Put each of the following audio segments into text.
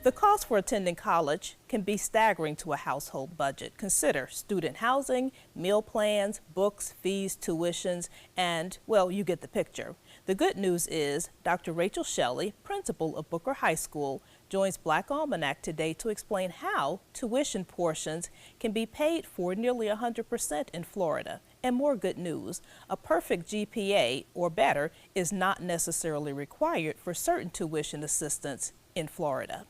The cost for attending college can be staggering to a household budget. Consider student housing, meal plans, books, fees, tuitions, and, well, you get the picture. The good news is Dr. Rachel Shelley, principal of Booker High School, joins Black Almanac today to explain how tuition portions can be paid for nearly 100% in Florida. And more good news, a perfect GPA or better is not necessarily required for certain tuition assistance in Florida.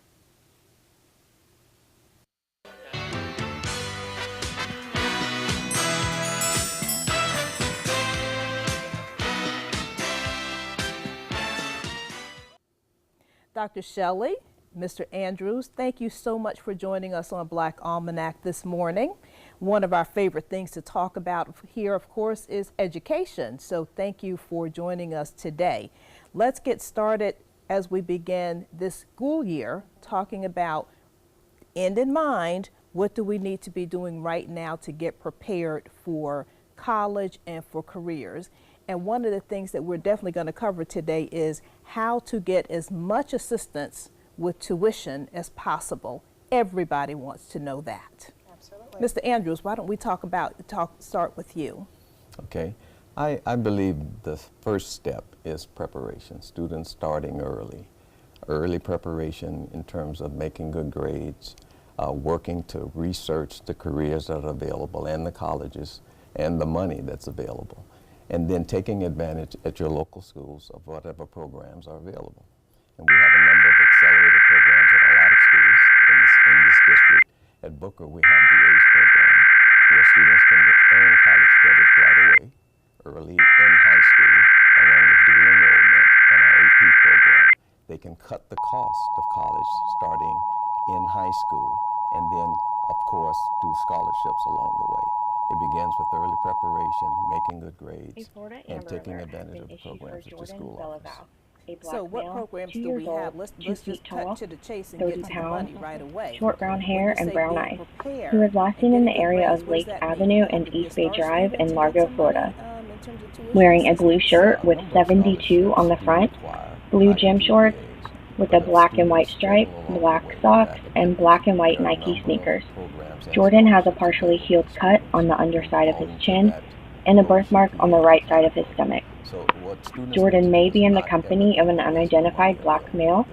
Dr. Shelley, Mr. Andrews, thank you so much for joining us on Black Almanac this morning. One of our favorite things to talk about here, of course, is education. So thank you for joining us today. Let's get started as we begin this school year talking about, end in mind, what do we need to be doing right now to get prepared for college and for careers. And one of the things that we're definitely going to cover today is how to get as much assistance with tuition as possible. Everybody wants to know that. Absolutely. Mr. Andrews, why don't we start with you? Okay. I believe the first step is preparation. Students starting early. Early preparation in terms of making good grades, working to research the careers that are available and the colleges and the money that's available. And then taking advantage at your local schools of whatever programs are available. And we have a number of accelerated programs at a lot of schools in this district. At Booker, we have the ACE program, where students can earn college credits right away, early in high school, along with dual enrollment and our AP program. They can cut the cost of college starting in high school, and then, of course, do scholarships along the way. It begins with early preparation, making good grades, and taking advantage of the programs that the school offers. So what programs do we have? Let's just cut to the chase and get to the money right away. Short brown hair and brown eyes. He was last seen in the area of Lake Avenue and East Bay Drive in Largo, Florida, wearing a blue shirt with 72 on the front, blue gym shorts with a black and white stripe, black socks, and black and white Nike sneakers. Jordan has a partially healed cut on the underside of his chin and a birthmark on the right side of his stomach. Jordan may be in the company of an unidentified black male,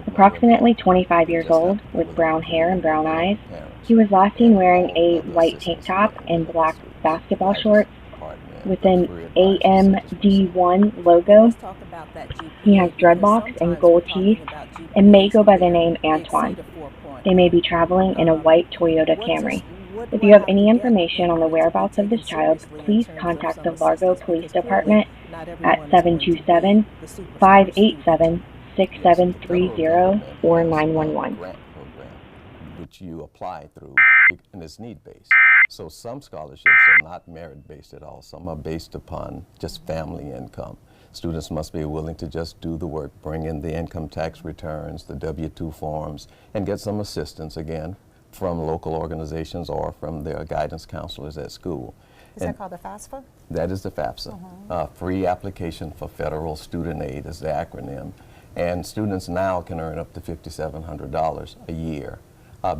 approximately 25 years old, with brown hair and brown eyes. He was last seen wearing a white tank top and black basketball shorts with an AMD1 logo. He has dreadlocks and gold teeth and may go by the name Antoine. They may be traveling in a white Toyota Camry. If you have any information on the whereabouts of this child, please contact the Largo Police Department at 727-587-6730 or 911. Which you apply through, and it's need-based. So some scholarships are not merit-based at all. Some are based upon just family income. Students must be willing to just do the work, bring in the income tax returns, the W-2 forms, and get some assistance, again, from local organizations or from their guidance counselors at school. Is that called the FAFSA? That is the FAFSA. Free application for federal student aid is the acronym. And students now can earn up to $5,700 a year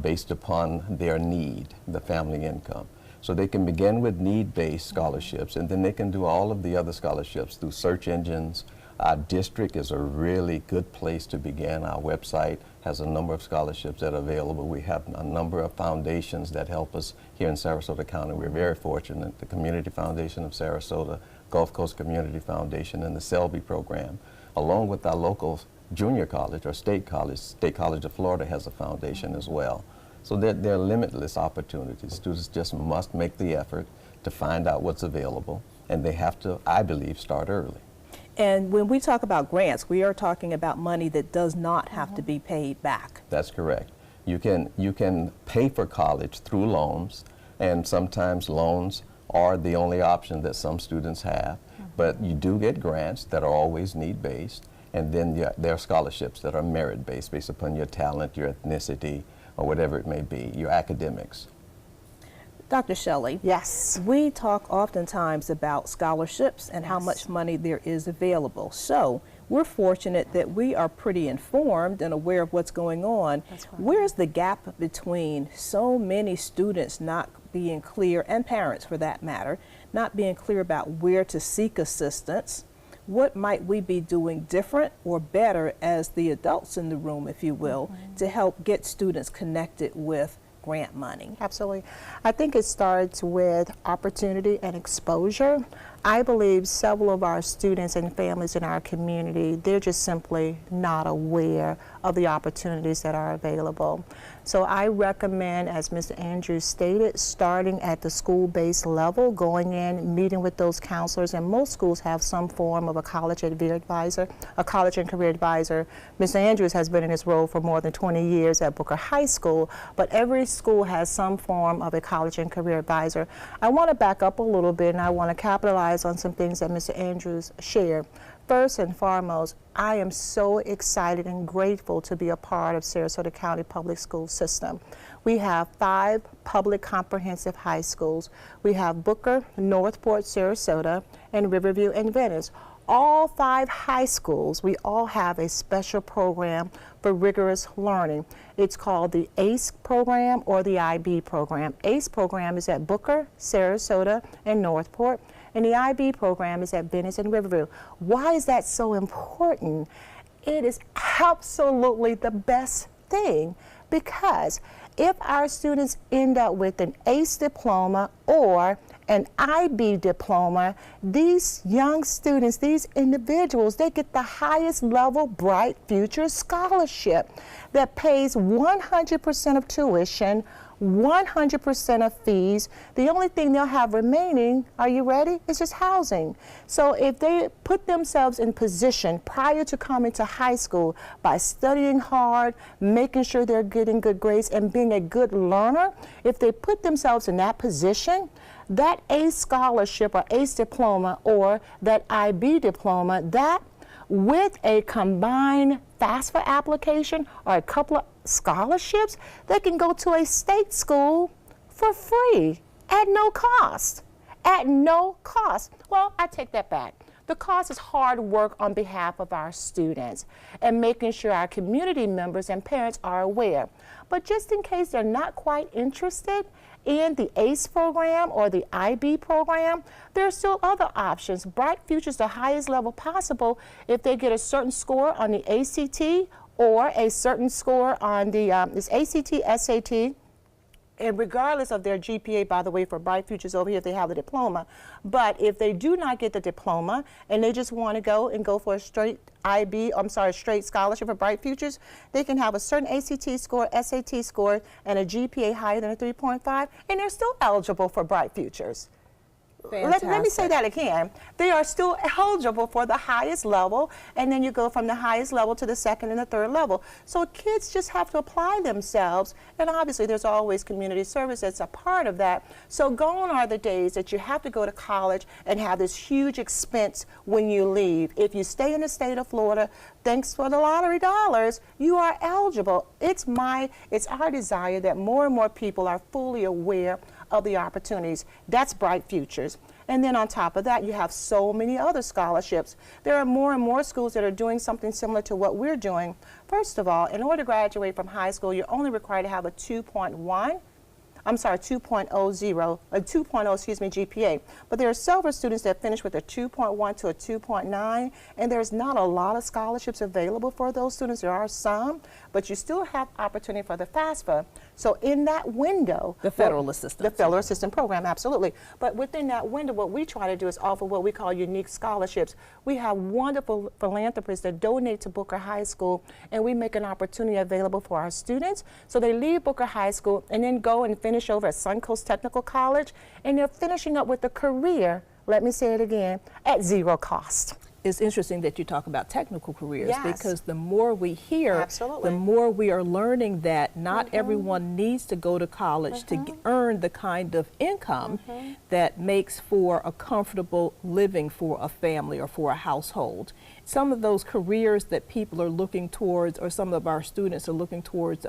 based upon their need, the family income. So they can begin with need-based scholarships, and then they can do all of the other scholarships through search engines. Our district is a really good place to begin. Our website has a number of scholarships that are available. We have a number of foundations that help us here in Sarasota County. We're very fortunate. The Community Foundation of Sarasota, Gulf Coast Community Foundation, and the Selby program, along with our local junior college or State College of Florida has a foundation as well. So there are limitless opportunities. Students just must make the effort to find out what's available, and they have to, I believe, start early. And when we talk about grants, we are talking about money that does not have to be paid back. That's correct. You can pay for college through loans, and sometimes loans are the only option that some students have. But you do get grants that are always need-based, and then there are scholarships that are merit-based, based upon your talent, your ethnicity, or whatever it may be, your academics. Dr. Shelley, Yes. we talk oftentimes about scholarships and how much money there is available. So we're fortunate that we are pretty informed and aware of what's going on. Where's the gap between so many students not being clear, and parents for that matter, not being clear about where to seek assistance? What might we be doing different or better as the adults in the room, if you will, to help get students connected with grant money? Absolutely. I think it starts with opportunity and exposure. I believe several of our students and families in our community, they're just simply not aware of the opportunities that are available. So I recommend, as Mr. Andrews stated, starting at the school-based level, going in, meeting with those counselors, and most schools have some form of a college and career advisor. Mr. Andrews has been in this role for more than 20 years at Booker High School, but every school has some form of a college and career advisor. I want to back up a little bit, and I want to capitalize on some things that Mr. Andrews shared. First and foremost, I am so excited and grateful to be a part of Sarasota County Public School System. We have 5 public comprehensive high schools. We have Booker, Northport, Sarasota, and Riverview and Venice. All 5 high schools, we all have a special program for rigorous learning. It's called the ACE program or the IB program. ACE program is at Booker, Sarasota, and Northport, and the IB program is at Venice and Riverview. Why is that so important? It is absolutely the best thing, because if our students end up with an ACE diploma or an IB diploma, these young students, these individuals, they get the highest level Bright Future Scholarship that pays 100% of tuition, 100% of fees. The only thing they'll have remaining, are you ready, is just housing. So if they put themselves in position prior to coming to high school by studying hard, making sure they're getting good grades, and being a good learner, if they put themselves in that position, that ACE scholarship or ACE diploma or that IB diploma, that with a combined FAFSA application or a couple of scholarships, they can go to a state school for free at no cost. At no cost. Well, I take that back. The cost is hard work on behalf of our students and making sure our community members and parents are aware. But just in case they're not quite interested in the ACE program or the IB program, there are still other options. Bright Future is the highest level possible if they get a certain score on the ACT or a certain score on the this ACT, SAT, and regardless of their GPA, by the way, for Bright Futures over here if they have the diploma. But if they do not get the diploma and they just want to go for a straight straight scholarship for Bright Futures, they can have a certain ACT score, SAT score, and a GPA higher than a 3.5, and they're still eligible for Bright Futures. Let me say that again. They are still eligible for the highest level, and then you go from the highest level to the second and the third level. So kids just have to apply themselves, and obviously there's always community service that's a part of that. So gone are the days that you have to go to college and have this huge expense when you leave. If you stay in the state of Florida, thanks for the lottery dollars, you are eligible. It's our desire that more and more people are fully aware of the opportunities. That's Bright Futures. And then on top of that, you have so many other scholarships. There are more and more schools that are doing something similar to what we're doing. First of all, in order to graduate from high school, you're only required to have a 2.0 GPA. But there are several students that finish with a 2.1 to a 2.9, and there's not a lot of scholarships available for those students. There are some, but you still have opportunity for the FAFSA. So in that window, the federal assistance. The federal assistance program, absolutely. But within that window, what we try to do is offer what we call unique scholarships. We have wonderful philanthropists that donate to Booker High School, and we make an opportunity available for our students. So they leave Booker High School and then go and finish over at Suncoast Technical College, and they're finishing up with a career, let me say it again, at zero cost. It's interesting that you talk about technical careers, yes, because the more we hear, absolutely, the more we are learning that not everyone needs to go to college to earn the kind of income that makes for a comfortable living for a family or for a household. Some of those careers that people are looking towards, or some of our students are looking towards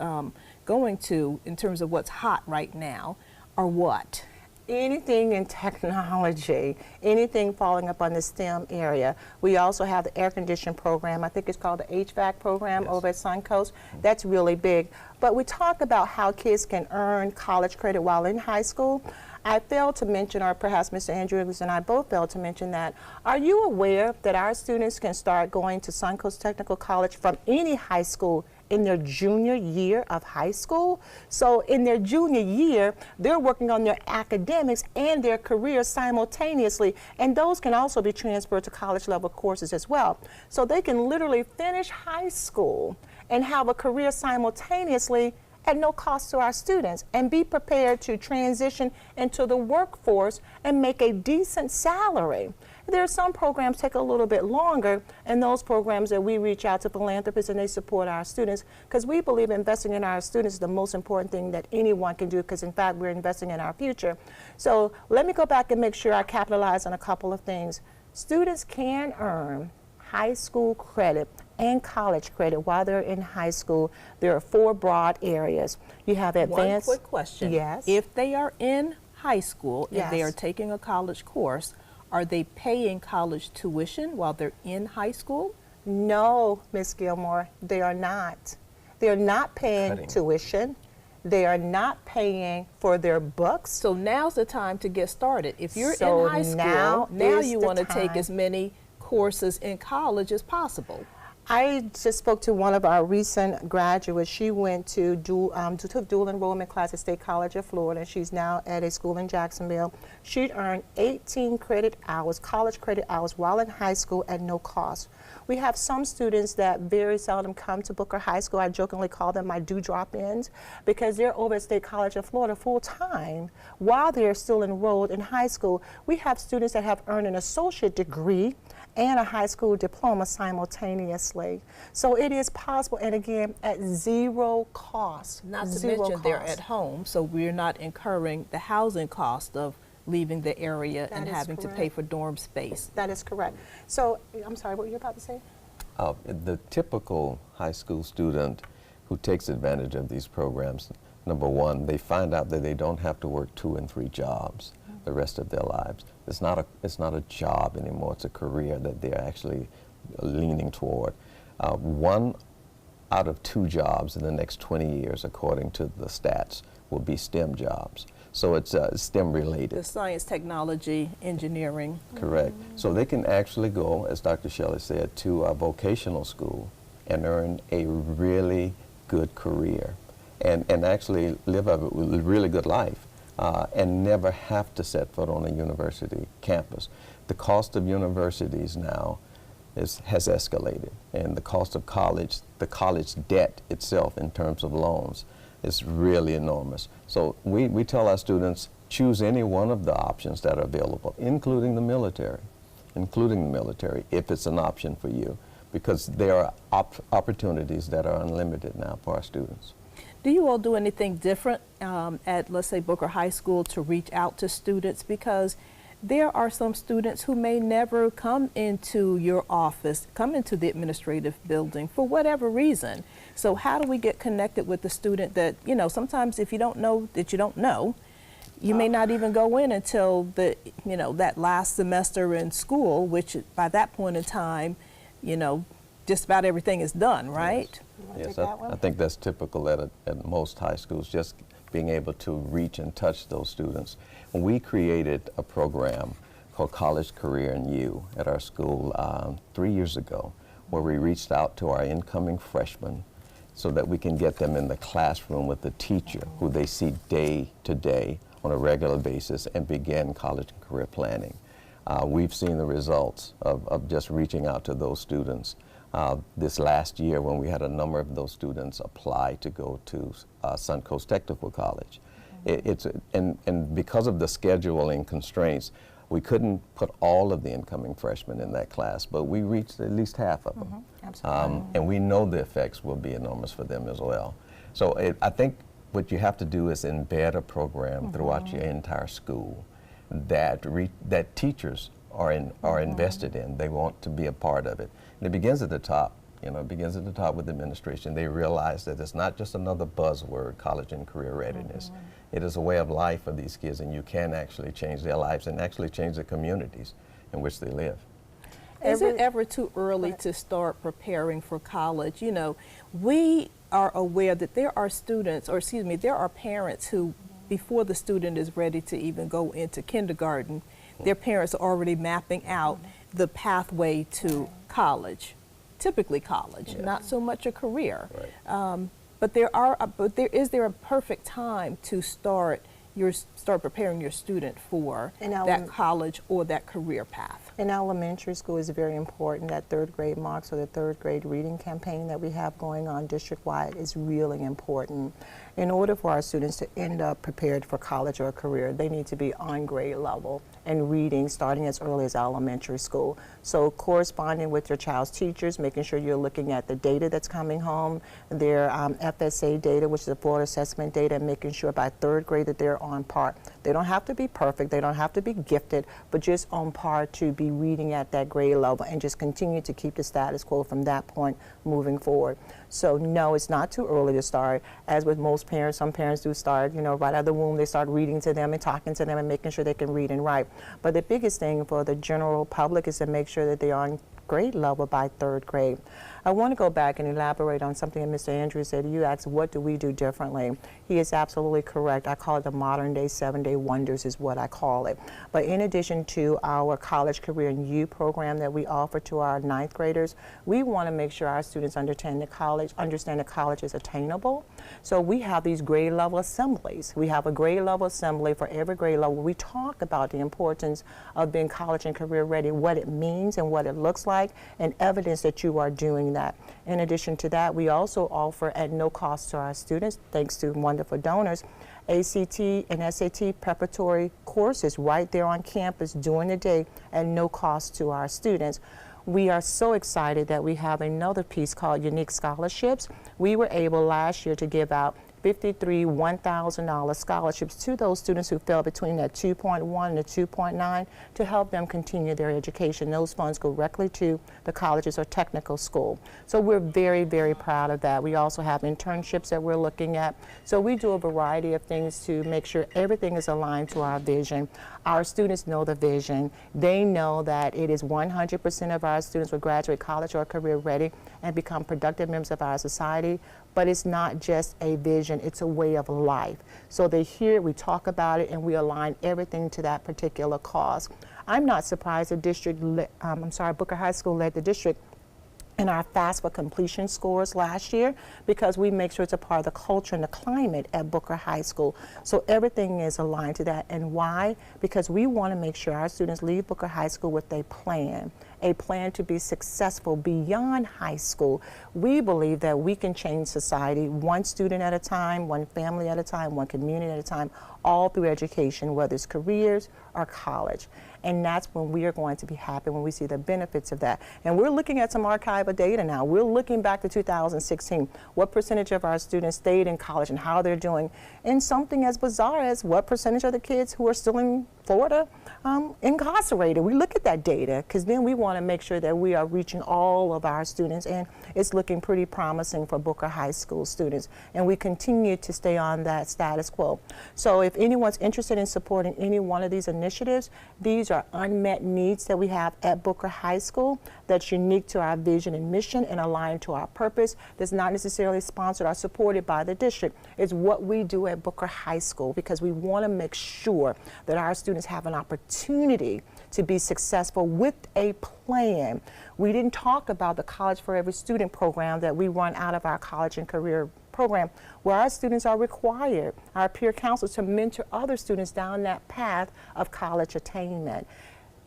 going to in terms of what's hot right now, are what? Anything in technology, anything falling up on the STEM area. We also have the air conditioning program. I think it's called the HVAC program over at Suncoast. That's really big. But we talk about how kids can earn college credit while in high school. I failed to mention, or perhaps Mr. Andrews and I both failed to mention that. Are you aware that our students can start going to Suncoast Technical College from any high school in their junior year of high school? So in their junior year, they're working on their academics and their career simultaneously, and those can also be transferred to college level courses as well. So they can literally finish high school and have a career simultaneously at no cost to our students, and be prepared to transition into the workforce and make a decent salary. There are some programs take a little bit longer, and those programs that we reach out to philanthropists and they support our students, because we believe investing in our students is the most important thing that anyone can do, because in fact we're investing in our future. So let me go back and make sure I capitalize on a couple of things. Students can earn high school credit and college credit while they're in high school. There are 4 broad areas. You have advanced. One quick question. Yes. If they are in high school and they Yes. are taking a college course, are they paying college tuition while they're in high school? No, Ms. Gilmore, they are not. They're not paying Cutting. tuition. They are not paying for their books. So now's the time to get started. If you're So in high school, now now is you the want to take time. as many courses in college as possible. I just spoke to one of our recent graduates. She went to took dual enrollment class at State College of Florida. She's now at a school in Jacksonville. She'd earned 18 credit hours, college credit hours, while in high school at no cost. We have some students that very seldom come to Booker High School. I jokingly call them my do-drop-ins, because they're over at State College of Florida full-time while they're still enrolled in high school. We have students that have earned an associate degree and a high school diploma simultaneously. So it is possible, and again, at zero cost. Not to Zero mention they're cost. at home, so we're not incurring the housing cost of leaving the area and That is having to pay correct. for dorm space. That is correct. So, I'm sorry, what were you about to say? The typical high school student who takes advantage of these programs, number one, they find out that they don't have to work 2 and 3 jobs the rest of their lives. It's not a job anymore. It's a career that they're actually leaning toward. 1 out of 2 jobs in the next 20 years, according to the stats, will be STEM jobs. So it's STEM related. The science, technology, engineering. Correct. So they can actually go, as Dr. Shelley said, to a vocational school and earn a really good career and actually live a really good life and never have to set foot on a university campus. The cost of universities now has escalated, and the cost of college, the college debt itself in terms of loans, is really enormous. So we tell our students, choose any one of the options that are available, including the military, if it's an option for you, because there are opportunities that are unlimited now for our students. Do you all do anything different at, let's say, Booker High School to reach out to students? Because there are some students who may never come into your office, come into the administrative building for whatever reason. So how do we get connected with the student that, you know, sometimes if you don't know that you don't know, you may not even go in until the, you know, that last semester in school, which by that point in time, you know, just about everything is done, right? Yes, I think that's typical at most high schools, just being able to reach and touch those students. We created a program called College Career and You at our school 3 years ago, where we reached out to our incoming freshmen so that we can get them in the classroom with the teacher who they see day to day on a regular basis and begin college and career planning. We've seen the results of just reaching out to those students. This last year, when we had a number of those students apply to go to Suncoast Technical College. And because of the scheduling constraints, we couldn't put all of the incoming freshmen in that class, but we reached at least half of them. Absolutely. And we know the effects will be enormous for them as well. So I think what you have to do is embed a program throughout your entire school that teachers are invested in. They want to be a part of it. And it begins at the top. You know, it begins at the top with administration. They realize that it's not just another buzzword, college and career readiness. It is a way of life for these kids, and you can actually change their lives and actually change the communities in which they live. Is it ever too early to start preparing for college? You know, we are aware that there are students, or excuse me, there are parents who, before the student is ready to even go into kindergarten, their parents are already mapping out the pathway to college, typically college, not so much a career. Right. But is there a perfect time to start preparing your student for that college or that career path? In elementary school, is very important. That third grade marks or the third grade reading campaign that we have going on district-wide is really important. In order for our students to end up prepared for college or a career, they need to be on grade level and reading starting as early as elementary school. So corresponding with your child's teachers, making sure you're looking at the data that's coming home, their FSA data, which is the Florida assessment data, and making sure by third grade that they're on par. They don't have to be perfect, they don't have to be gifted, but just on par to be reading at that grade level and just continue to keep the status quo from that point moving forward. So no, it's not too early to start. As with most parents, some parents do start, you know, right out of the womb, they start reading to them and talking to them and making sure they can read and write. But the biggest thing for the general public is to make sure that they are on grade level by third grade. I want to go back and elaborate on something that Mr. Andrews said. You asked, what do we do differently? He is absolutely correct. I call it the modern day 7-day wonders is what I call it. But in addition to our college career and U program that we offer to our 9th graders, we want to make sure our students understand that college is attainable. So we have these grade level assemblies. We have a grade level assembly for every grade level. We talk about the importance of being college and career ready, what it means and what it looks like, and evidence that you are doing that. In addition to that, we also offer at no cost to our students, thanks to wonderful donors, ACT and SAT preparatory courses right there on campus during the day at no cost to our students. We are so excited that we have another piece called Unique Scholarships. We were able last year to give out 53 $1,000 scholarships to those students who fell between that 2.1 and the 2.9 to help them continue their education. Those funds go directly to the colleges or technical school. So we're very, very proud of that. We also have internships that we're looking at. So we do a variety of things to make sure everything is aligned to our vision. Our students know the vision. They know that it is 100% of our students will graduate college or career ready and become productive members of our society. But it's not just a vision, it's a way of life. So they hear it, we talk about it, and we align everything to that particular cause. I'm not surprised Booker High School led the district in our FAFSA completion scores last year because we make sure it's a part of the culture and the climate at Booker High School. So everything is aligned to that. And why? Because we want to make sure our students leave Booker High School with a plan to be successful beyond high school. We believe that we can change society one student at a time, one family at a time, one community at a time, all through education, whether it's careers or college. And that's when we are going to be happy when we see the benefits of that. And we're looking at some archival data now. We're looking back to 2016. What percentage of our students stayed in college and how they're doing? And something as bizarre as what percentage of the kids who are still in Florida incarcerated. We look at that data because then we want to make sure that we are reaching all of our students, and it's looking pretty promising for Booker High School students. And we continue to stay on that status quo. So if anyone's interested in supporting any one of these initiatives, these are unmet needs that we have at Booker High School that's unique to our vision and mission and aligned to our purpose, that's not necessarily sponsored or supported by the district. It's what we do at Booker High School because we want to make sure that our students have an opportunity to be successful with a plan. We didn't talk about the College for Every Student program that we run out of our college and career program, where our students are required, our peer counselors, to mentor other students down that path of college attainment.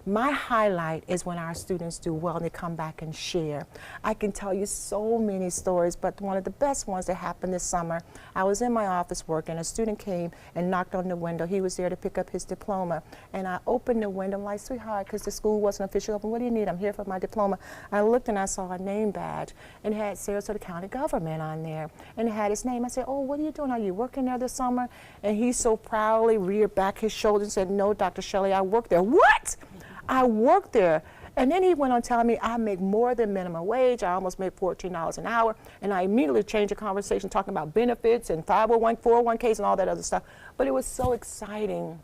My highlight is when our students do well and they come back and share. I can tell you so many stories, but one of the best ones that happened this summer, I was in my office working, a student came and knocked on the window. He was there to pick up his diploma. And I opened the window, I'm like, sweetheart, because the school wasn't officially open, what do you need? I'm here for my diploma. I looked and I saw a name badge and it had Sarasota County Government on there. And it had his name. I said, oh, what are you doing? Are you working there this summer? And he so proudly reared back his shoulders and said, no, Dr. Shelley, I work there. What? I worked there. And then he went on telling me I make more than minimum wage. I almost make $14 an hour. And I immediately changed the conversation talking about benefits and 501, 401ks and all that other stuff. But it was so exciting.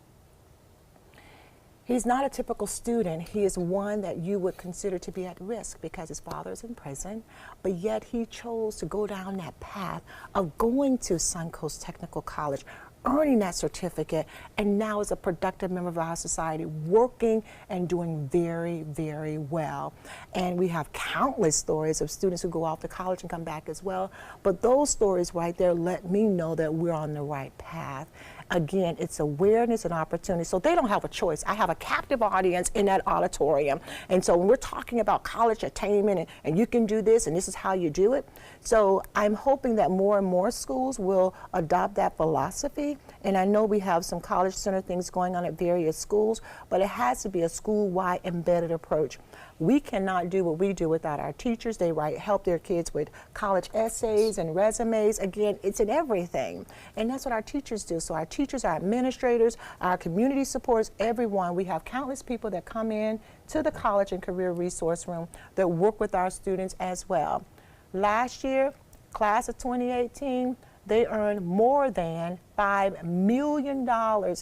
He's not a typical student. He is one that you would consider to be at risk because his father is in prison, but yet he chose to go down that path of going to Suncoast Technical College, earning that certificate, and now is a productive member of our society, working and doing very, very well. And we have countless stories of students who go off to college and come back as well, but those stories right there let me know that we're on the right path. Again, it's awareness and opportunity. So they don't have a choice. I have a captive audience in that auditorium. And so when we're talking about college attainment and you can do this and this is how you do it. So I'm hoping that more and more schools will adopt that philosophy. And I know we have some college center things going on at various schools, but it has to be a school-wide embedded approach. We cannot do what we do without our teachers. They help their kids with college essays and resumes. Again, it's in everything. And that's what our teachers do. So our teachers, our administrators, our community supports, everyone. We have countless people that come in to the College and Career Resource Room that work with our students as well. Last year, class of 2018, they earned more than $5 million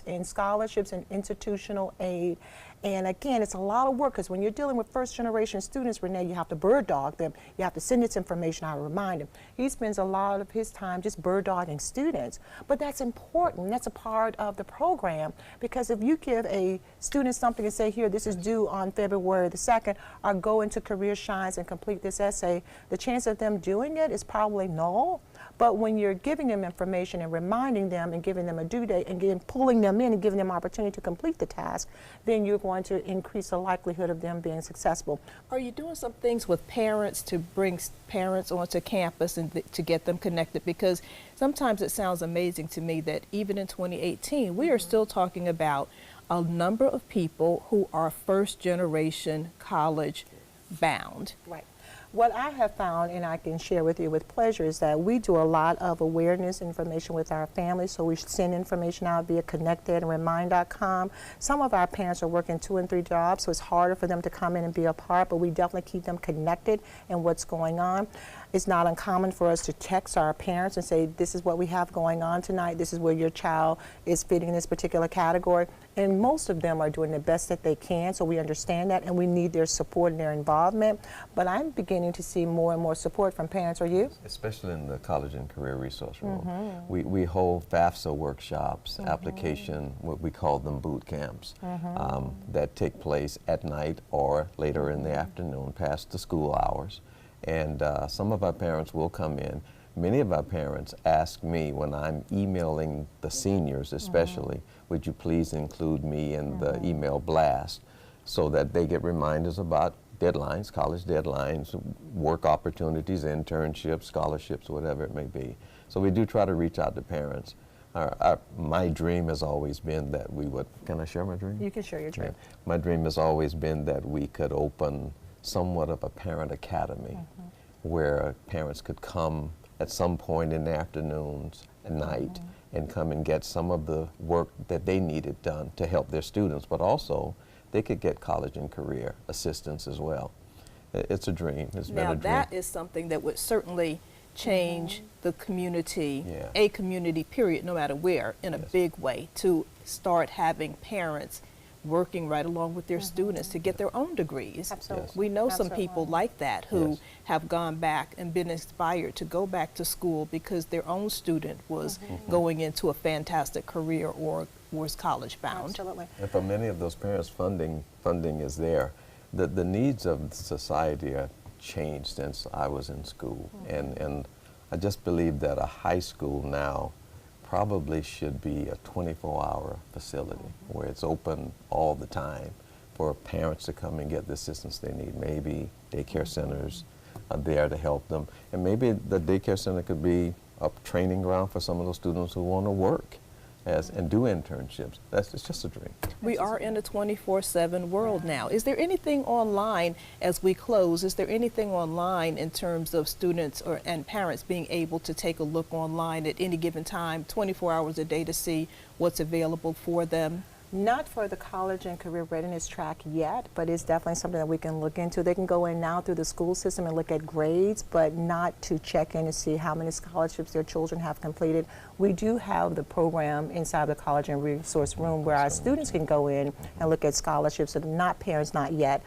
in scholarships and institutional aid. And again, it's a lot of work because when you're dealing with first generation students, Renee, you have to bird dog them. You have to send this information out and remind them. He spends a lot of his time just bird dogging students. But that's important. That's a part of the program because if you give a student something and say, here, this is due on February the 2nd, or go into Career Shines and complete this essay, the chance of them doing it is probably null. But when you're giving them information and reminding them and giving them a due date and again, pulling them in and giving them opportunity to complete the task, then you're going to increase the likelihood of them being successful. Are you doing some things with parents to bring parents onto campus and to get them connected? Because sometimes it sounds amazing to me that even in 2018, we are still talking about a number of people who are first generation college bound. Right. What I have found, and I can share with you with pleasure, is that we do a lot of awareness information with our families. So we send information out via connected and remind.com. Some of our parents are working 2 and 3 jobs, so it's harder for them to come in and be a part, but we definitely keep them connected in what's going on. It's not uncommon for us to text our parents and say, this is what we have going on tonight. This is where your child is fitting in this particular category. And most of them are doing the best that they can, so we understand that, and we need their support and their involvement. But I'm beginning to see more and more support from parents. Are you? Especially in the College and Career Resource Room. We hold FAFSA workshops, application, what we call them boot camps, that take place at night or later in the afternoon, past the school hours. And some of our parents will come in. Many of our parents ask me when I'm emailing the seniors especially, would you please include me in the email blast so that they get reminders about deadlines, college deadlines, work opportunities, internships, scholarships, whatever it may be. So we do try to reach out to parents. My dream has always been that we would, can I share my dream? You can share your dream. Yeah. My dream has always been that we could open somewhat of a parent academy where parents could come at some point in the afternoons and night and come and get some of the work that they needed done to help their students, but also they could get college and career assistance as well. It's a dream. It's been a dream. Now that is something that would certainly change the community, a community period, no matter where, in a big way, to start having parents working right along with their students to get their own degrees. Absolutely. We know some people like that who have gone back and been inspired to go back to school because their own student was going into a fantastic career or was college bound. Absolutely. And for many of those parents, funding is there. The needs of society have changed since I was in school. And I just believe that a high school now probably should be a 24-hour facility where it's open all the time for parents to come and get the assistance they need. Maybe daycare centers are there to help them. And maybe the daycare center could be a training ground for some of those students who want to work and do internships. It's just a dream. We are in a 24/7 world now. Is there anything online, as we close, is there anything online in terms of students and parents being able to take a look online at any given time, 24 hours a day, to see what's available for them? Absolutely. Not for the college and career readiness track yet, but it's definitely something that we can look into. They can go in now through the school system and look at grades, but not to check in to see how many scholarships their children have completed. We do have the program inside the college and resource room where our students can go in and look at scholarships, and not parents, not yet.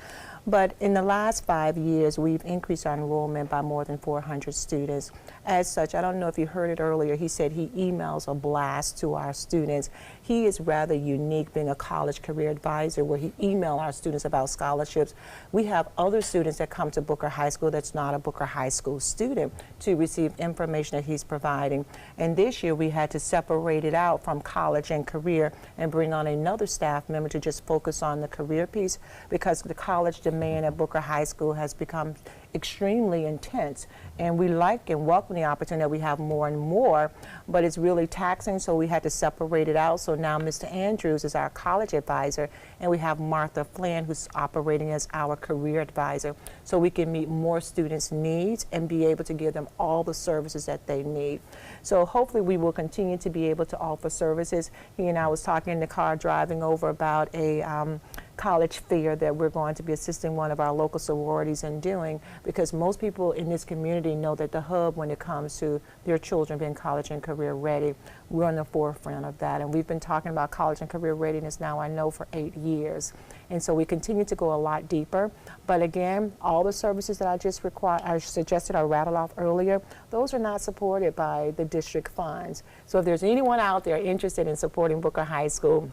But in the last 5 years, we've increased our enrollment by more than 400 students. As such, I don't know if you heard it earlier, he said he emails a blast to our students. He is rather unique being a college career advisor where he emails our students about scholarships. We have other students that come to Booker High School that's not a Booker High School student to receive information that he's providing. And this year we had to separate it out from college and career and bring on another staff member to just focus on the career piece, because the college demand at Booker High School has become extremely intense, and we like and welcome the opportunity that we have more and more, but it's really taxing, so we had to separate it out. So now Mr. Andrews is our college advisor, and we have Martha Flynn who's operating as our career advisor, so we can meet more students' needs and be able to give them all the services that they need. So hopefully we will continue to be able to offer services. He and I was talking in the car driving over about a college fair that we're going to be assisting one of our local sororities in doing, because most people in this community know that the hub when it comes to their children being college and career ready, we're on the forefront of that. And we've been talking about college and career readiness now, I know, for 8 years. And so we continue to go a lot deeper. But again, all the services that I suggested or rattled off earlier, those are not supported by the district funds. So if there's anyone out there interested in supporting Booker High School,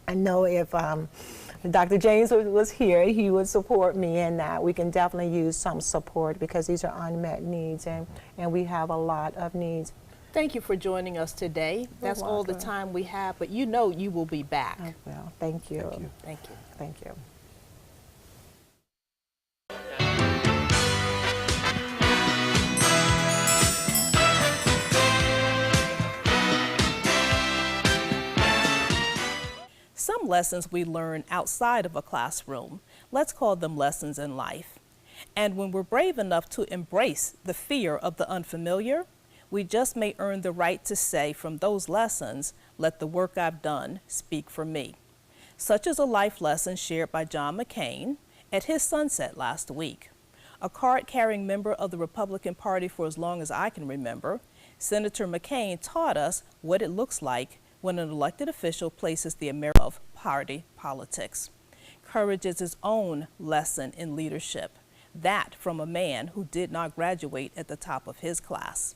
I know if Dr. James was here, he would support me in that. We can definitely use some support because these are unmet needs, and we have a lot of needs. Thank you for joining us today. That's all the time we have, but you know you will be back. Oh, well, thank you. Thank you. Thank you. Thank you. Some lessons we learn outside of a classroom, let's call them lessons in life. And when we're brave enough to embrace the fear of the unfamiliar, we just may earn the right to say from those lessons, let the work I've done speak for me. Such is a life lesson shared by John McCain at his sunset last week. A card-carrying member of the Republican Party for as long as I can remember, Senator McCain taught us what it looks like when an elected official places the American of party politics. Courage is his own lesson in leadership, that from a man who did not graduate at the top of his class.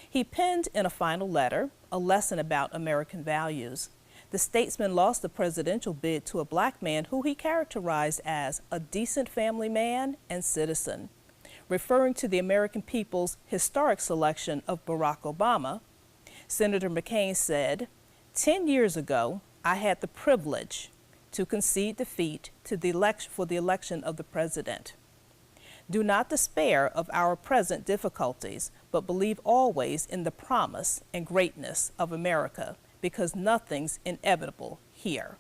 He penned in a final letter a lesson about American values. The statesman lost the presidential bid to a black man who he characterized as a decent family man and citizen. Referring to the American people's historic selection of Barack Obama, Senator McCain said, 10 years ago, I had the privilege to concede defeat to for the election of the president. Do not despair of our present difficulties, but believe always in the promise and greatness of America, because nothing's inevitable here.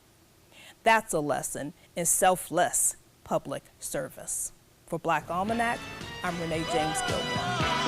That's a lesson in selfless public service. For Black Almanac, I'm Renee James Gilmore.